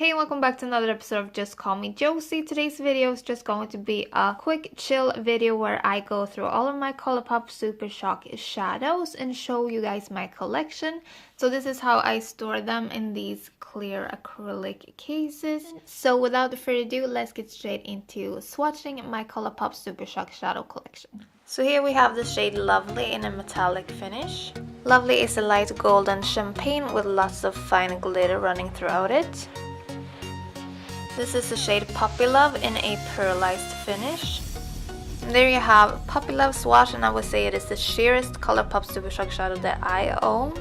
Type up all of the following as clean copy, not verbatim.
Hey, welcome back to another episode of Just Call Me Josie. Today's video is just going to be a quick chill video where I go through all of my Colourpop Super Shock shadows and show you guys my collection. So this is how I store them in these clear acrylic cases. So without further ado, let's get straight into swatching my Colourpop Super Shock shadow collection. So here we have the shade Lovely in a metallic finish. Lovely is a light golden champagne with lots of fine glitter running throughout it. This is the shade Puppy Love in a pearlized finish. And there you have Puppy Love swatch, and I would say it is the sheerest Colourpop Super Shock shadow that I own.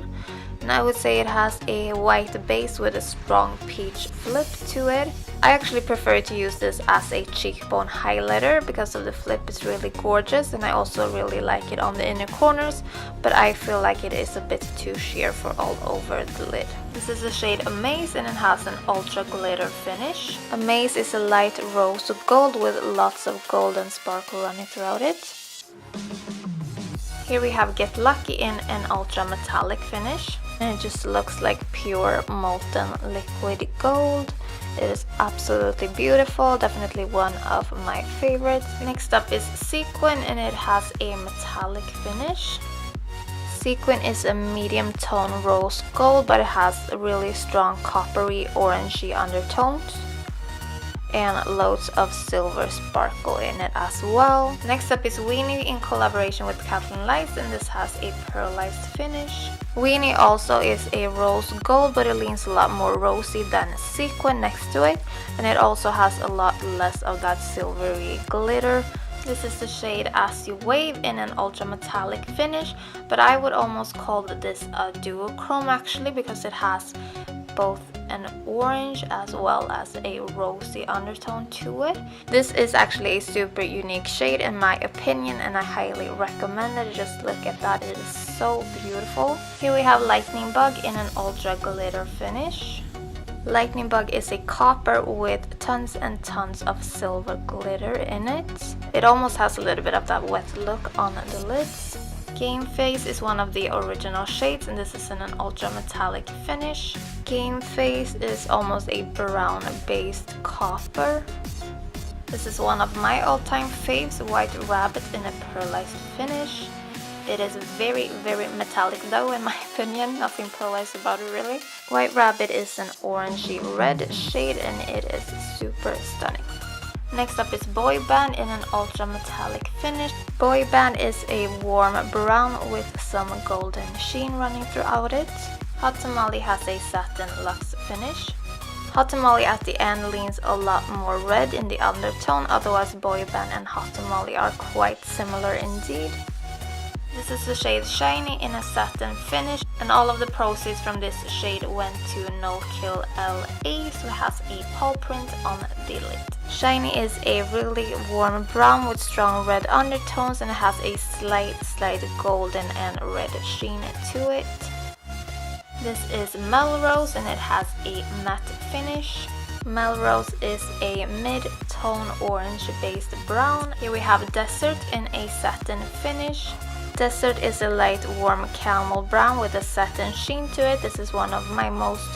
And I would say it has a white base with a strong peach flip to it. I actually prefer to use this as a cheekbone highlighter because of the flip. It's really gorgeous, and I also really like it on the inner corners, but I feel like it is a bit too sheer for all over the lid. This is the shade Amaze, and it has an ultra glitter finish. Amaze is a light rose gold with lots of golden sparkle running throughout it. Here we have Get Lucky in an ultra metallic finish, and it just looks like pure molten liquid gold. It is absolutely beautiful, definitely one of my favorites. Next up is Sequin, and it has a metallic finish. Sequin is a medium tone rose gold, but it has really strong coppery orangey undertones and loads of silver sparkle in it as well. Next up is Weenie in collaboration with Kathleen Lights, and this has a pearlized finish. Weenie also is a rose gold, but it leans a lot more rosy than Sequin next to it, and it also has a lot less of that silvery glitter. This is the shade As You Wave in an ultra metallic finish, but I would almost call this a duochrome actually, because it has both an orange as well as a rosy undertone to it. This is actually a super unique shade in my opinion, and I highly recommend it. Just look at that, it is so beautiful. Here we have Lightning Bug in an ultra glitter finish. Lightning Bug is a copper with tons and tons of silver glitter in it. It almost has a little bit of that wet look on the lids. Game Face is one of the original shades, and this is in an ultra metallic finish. Game Face is almost a brown based copper. This is one of my all-time faves, White Rabbit in a pearlized finish. It is very metallic though in my opinion, nothing pearlized about it really. White Rabbit is an orangey red shade, and it is super stunning. Next up is Boy Band in an ultra metallic finish. Boy Band is a warm brown with some golden sheen running throughout it. Hot Tamale has a satin luxe finish. Hot Tamale at the end leans a lot more red in the undertone, otherwise Boy Band and Hot Tamale are quite similar indeed. This is the shade Shiny in a satin finish, and all of the proceeds from this shade went to No Kill LA, so it has a paw print on the lid. Shiny is a really warm brown with strong red undertones, and it has a slight golden and red sheen to it. This is Melrose, and it has a matte finish. Melrose is a mid-tone orange based brown. Here we have Desert in a satin finish. Desert is a light warm camel brown with a satin sheen to it. This is one of my most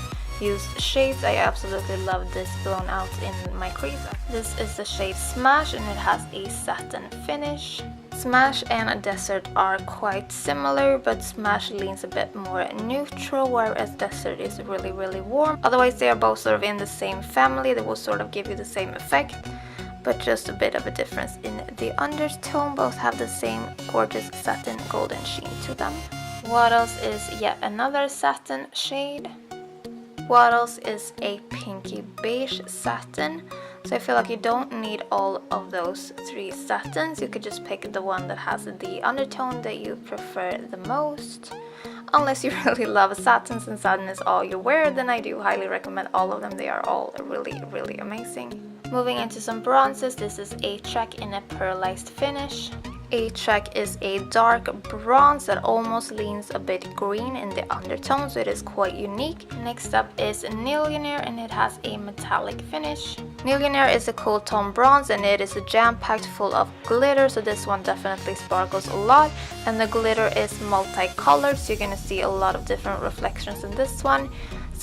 used shades. I absolutely love this blown out in my crease. This is the shade Smash, and it has a satin finish. Smash and Desert are quite similar, but Smash leans a bit more neutral, whereas Desert is really warm. Otherwise they are both sort of in the same family, they will sort of give you the same effect, but just a bit of a difference in the undertone. Both have the same gorgeous satin golden sheen to them. Wattles is yet another satin shade. Wattles is a pinky beige satin, so I feel like you don't need all of those three satins. You could just pick the one that has the undertone that you prefer the most. Unless you really love satins and satin is all you wear, then I do highly recommend all of them. They are all really amazing. Moving into some bronzes, this is A-Track in a pearlized finish. A-Track is a dark bronze that almost leans a bit green in the undertone, so it is quite unique. Next up is Nillionaire, and it has a metallic finish. Nillionaire is a cool tone bronze, and it is jam-packed full of glitter, so this one definitely sparkles a lot, and the glitter is multicolored, so you're gonna see a lot of different reflections in this one.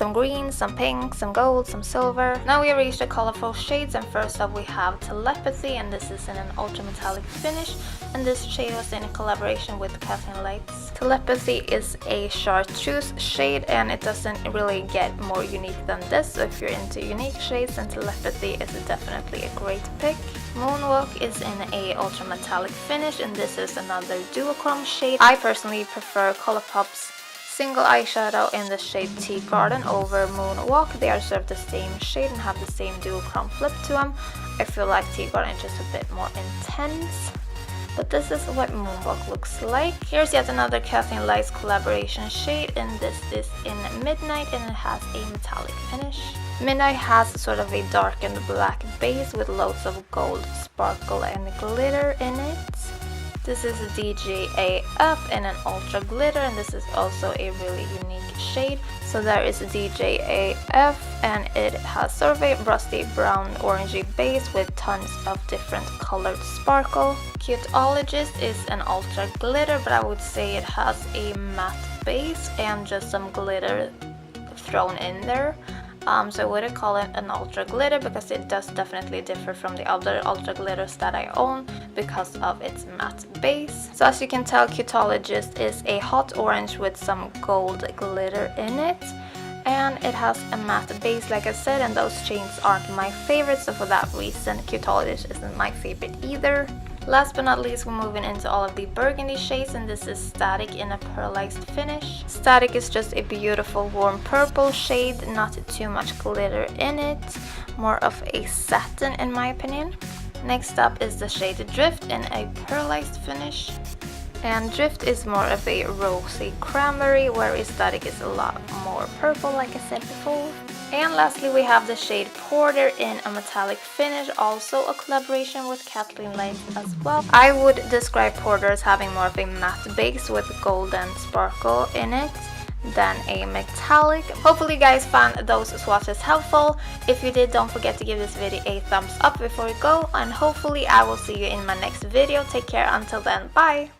some green, some pink, some gold, some silver. Now we reached the colorful shades, and first up we have Telepathy, and this is in an ultra metallic finish, and this shade was in a collaboration with Kathleen Lights. Telepathy is a chartreuse shade, and it doesn't really get more unique than this, so if you're into unique shades, then Telepathy is definitely a great pick. Moonwalk is in a ultra metallic finish, and this is another duochrome shade. I personally prefer Colourpop's single eyeshadow in the shade Tea Garden over Moonwalk. They are sort of the same shade and have the same duochrome flip to them. I feel like Tea Garden is just a bit more intense. But this is what Moonwalk looks like. Here's yet another Kathleen Lights collaboration shade, and this is in Midnight, and it has a metallic finish. Midnight has sort of a darkened black base with loads of gold sparkle and glitter in it. This is a DGAF in an ultra glitter, and this is also a really unique shade. So there is a DGAF, and it has sort of a rusty brown orangey base with tons of different colored sparkle. Cuteologist is an ultra glitter, but I would say it has a matte base and just some glitter thrown in there. So I wouldn't call it an ultra glitter because it does definitely differ from the other ultra glitters that I own because of its matte base. So as you can tell, Cuteologist is a hot orange with some gold glitter in it, and it has a matte base like I said, and those shades aren't my favorites, so for that reason Cuteologist isn't my favorite either. Last but not least, we're moving into all of the burgundy shades, and this is Static in a pearlized finish. Static is just a beautiful warm purple shade, not too much glitter in it, more of a satin in my opinion. Next up is the shade Drift in a pearlized finish. And Drift is more of a rosy cranberry, whereas Static is a lot more purple like I said before. And lastly we have the shade Porter in a metallic finish, also a collaboration with Kathleen Lights as well. I would describe Porter as having more of a matte base with golden sparkle in it than a metallic. Hopefully you guys found those swatches helpful. If you did, don't forget to give this video a thumbs up before you go, and hopefully I will see you in my next video. Take care until then, bye!